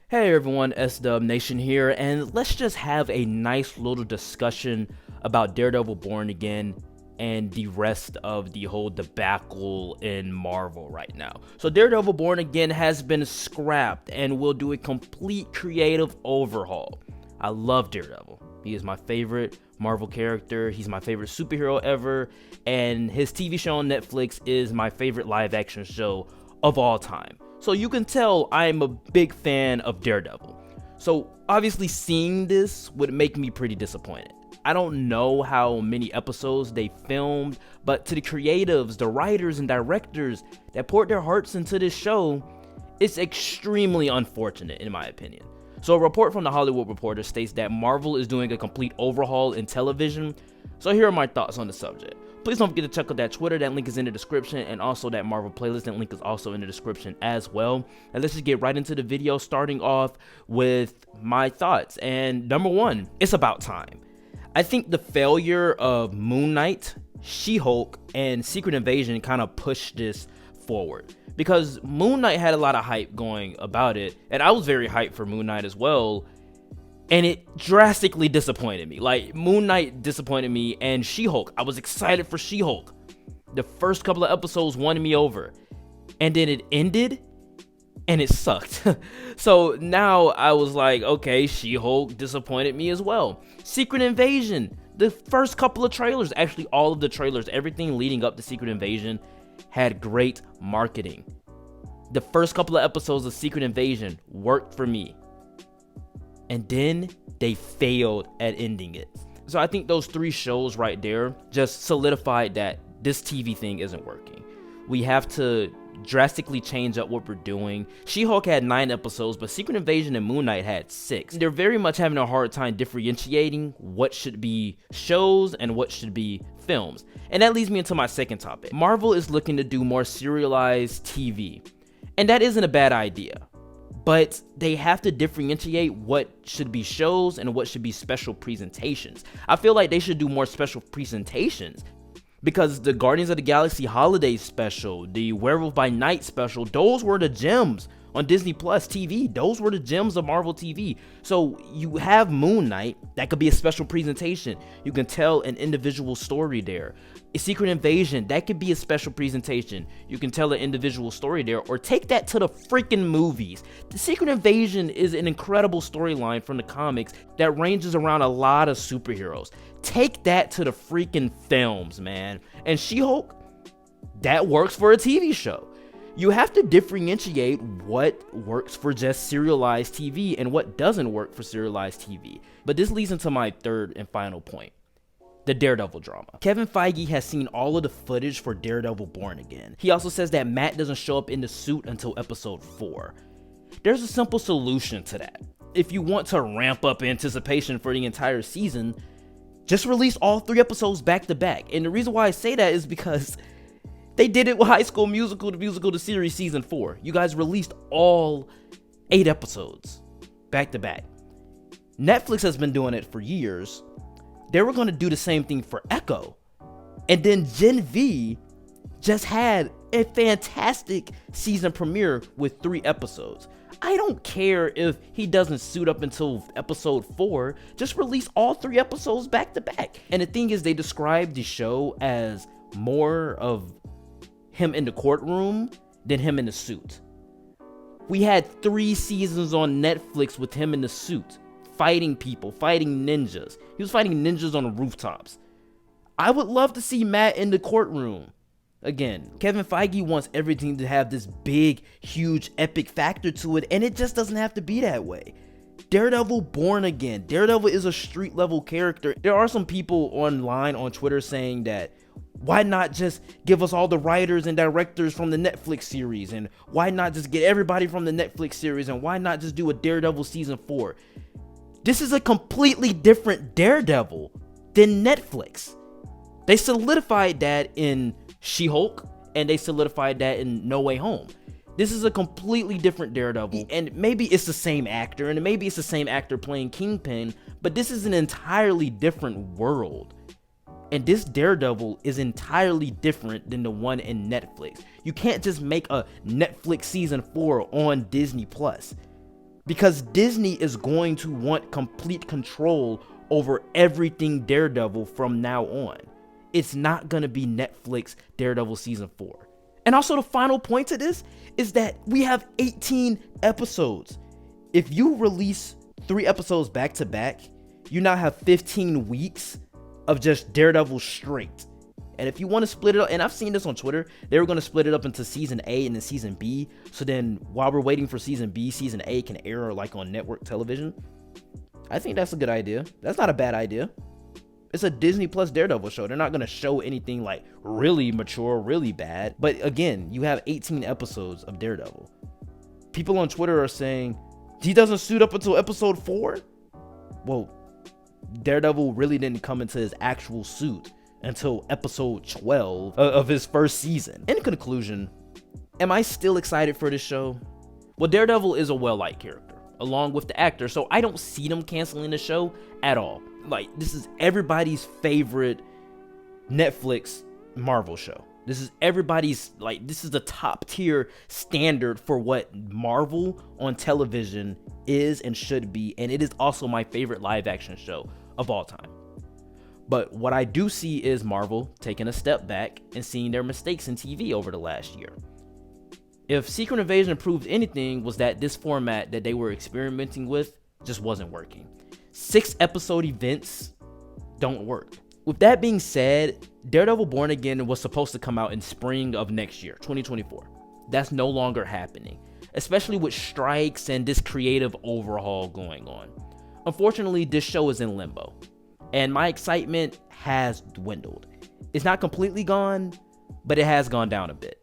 Hey everyone, SW Nation here, and let's just have a nice little discussion about Daredevil Born Again and the rest of the whole debacle in Marvel right now. So Daredevil Born Again has been scrapped and will do a complete creative overhaul. I love Daredevil. He is my favorite Marvel character. He's my favorite superhero ever, and his TV show on Netflix is my favorite live action show of all time. So you can tell I'm a big fan of Daredevil. So obviously seeing this would make me pretty disappointed. I don't know how many episodes they filmed, but to the creatives, the writers and directors that poured their hearts into this show, it's extremely unfortunate in my opinion. So a report from the Hollywood Reporter states that Marvel is doing a complete overhaul in television. So here are my thoughts on the subject. Please don't forget to check out that Twitter, that link is in the description, and also that Marvel playlist, that link is also in the description as well. And let's just get right into the video, starting off with my thoughts. And number one, it's about time. I think the failure of Moon Knight, She-Hulk, and Secret Invasion kind of pushed this forward. Because Moon Knight had a lot of hype going about it, and I was very hyped for Moon Knight as well. And it drastically disappointed me. Like, Moon Knight disappointed me, and She-Hulk, I was excited for She-Hulk. The first couple of episodes won me over. And then it ended, and it sucked. So now I was like, okay, She-Hulk disappointed me as well. Secret Invasion, the first couple of trailers, actually all of the trailers, everything leading up to Secret Invasion had great marketing. The first couple of episodes of Secret Invasion worked for me. And then they failed at ending it. So I think those three shows right there just solidified that this TV thing isn't working. We have to drastically change up what we're doing. She-Hulk had 9 episodes, but Secret Invasion and Moon Knight had 6. They're very much having a hard time differentiating what should be shows and what should be films. And that leads me into my second topic. Marvel is looking to do more serialized TV. And that isn't a bad idea. But they have to differentiate what should be shows and what should be special presentations. I feel like they should do more special presentations, because the Guardians of the Galaxy holiday special, the Werewolf by Night special, those were the gems on Disney Plus TV. Those were the gems of Marvel TV. So you have Moon Knight, that could be a special presentation. You can tell an individual story there. A Secret Invasion, that could be a special presentation. You can tell an individual story there, or take that to the freaking movies. The Secret Invasion is an incredible storyline from the comics that ranges around a lot of superheroes. Take that to the freaking films, man. And She-Hulk, that works for a TV show. You have to differentiate what works for just serialized TV and what doesn't work for serialized TV. But this leads into my third and final point. The Daredevil drama. Kevin Feige has seen all of the footage for Daredevil Born Again. He also says that Matt doesn't show up in the suit until episode 4. There's a simple solution to that. If you want to ramp up anticipation for the entire season, just release all 3 episodes back to back. And the reason why I say that is because they did it with High School Musical, the series season 4. You guys released all 8 episodes back to back. Netflix has been doing it for years. They were going to do the same thing for Echo. And then Gen V just had a fantastic season premiere with 3 episodes. I don't care if he doesn't suit up until episode 4. Just release all 3 episodes back to back. And the thing is, they described the show as more of him in the courtroom than him in the suit. We had 3 seasons on Netflix with him in the suit, fighting people, fighting ninjas. He was fighting ninjas on the rooftops. I would love to see Matt in the courtroom. Again, Kevin Feige wants everything to have this big, huge, epic factor to it, and it just doesn't have to be that way. Daredevil Born Again. Daredevil is a street level character. There are some people online on Twitter saying that, why not just give us all the writers and directors from the Netflix series? And why not just get everybody from the Netflix series? And why not just do a Daredevil season 4? This is a completely different Daredevil than Netflix. They solidified that in She-Hulk, and they solidified that in No Way Home. This is a completely different Daredevil, and maybe it's the same actor, and maybe it's the same actor playing Kingpin, but this is an entirely different world. And this Daredevil is entirely different than the one in Netflix. You can't just make a Netflix season 4 on Disney Plus. because Disney is going to want complete control over everything Daredevil from now on. It's not going to be Netflix Daredevil season 4. And also the final point to this is that we have 18 episodes. If you release 3 episodes back to back, you now have 15 weeks of just Daredevil straight. And if you want to split it up, and I've seen this on Twitter, they were going to split it up into season A and then season B. So then while we're waiting for season B, season A can air like on network television. I think that's a good idea. That's not a bad idea. It's a Disney Plus Daredevil show. They're not going to show anything like really mature, really bad. But again, you have 18 episodes of Daredevil. People on Twitter are saying, he doesn't suit up until episode 4? Well, Daredevil really didn't come into his actual suit until episode 12 of his first season. In conclusion, am I still excited for this show? Well, Daredevil is a well-liked character, along with the actor, so I don't see them canceling the show at all. Like, this is everybody's favorite Netflix Marvel show. This is everybody's, like, this is the top tier standard for what Marvel on television is and should be, and it is also my favorite live action show of all time. But what I do see is Marvel taking a step back and seeing their mistakes in TV over the last year. If Secret Invasion proved anything, was that this format that they were experimenting with just wasn't working. 6 episode events don't work. With that being said, Daredevil Born Again was supposed to come out in spring of next year, 2024. That's no longer happening, especially with strikes and this creative overhaul going on. Unfortunately, this show is in limbo, and my excitement has dwindled. It's not completely gone, but it has gone down a bit.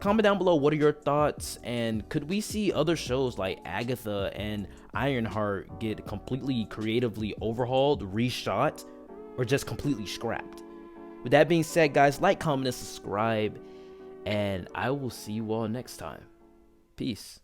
Comment down below, what are your thoughts, and could we see other shows like Agatha and Ironheart get completely creatively overhauled, reshot, or just completely scrapped? With that being said, guys, like, comment, and subscribe, and I will see you all next time. Peace.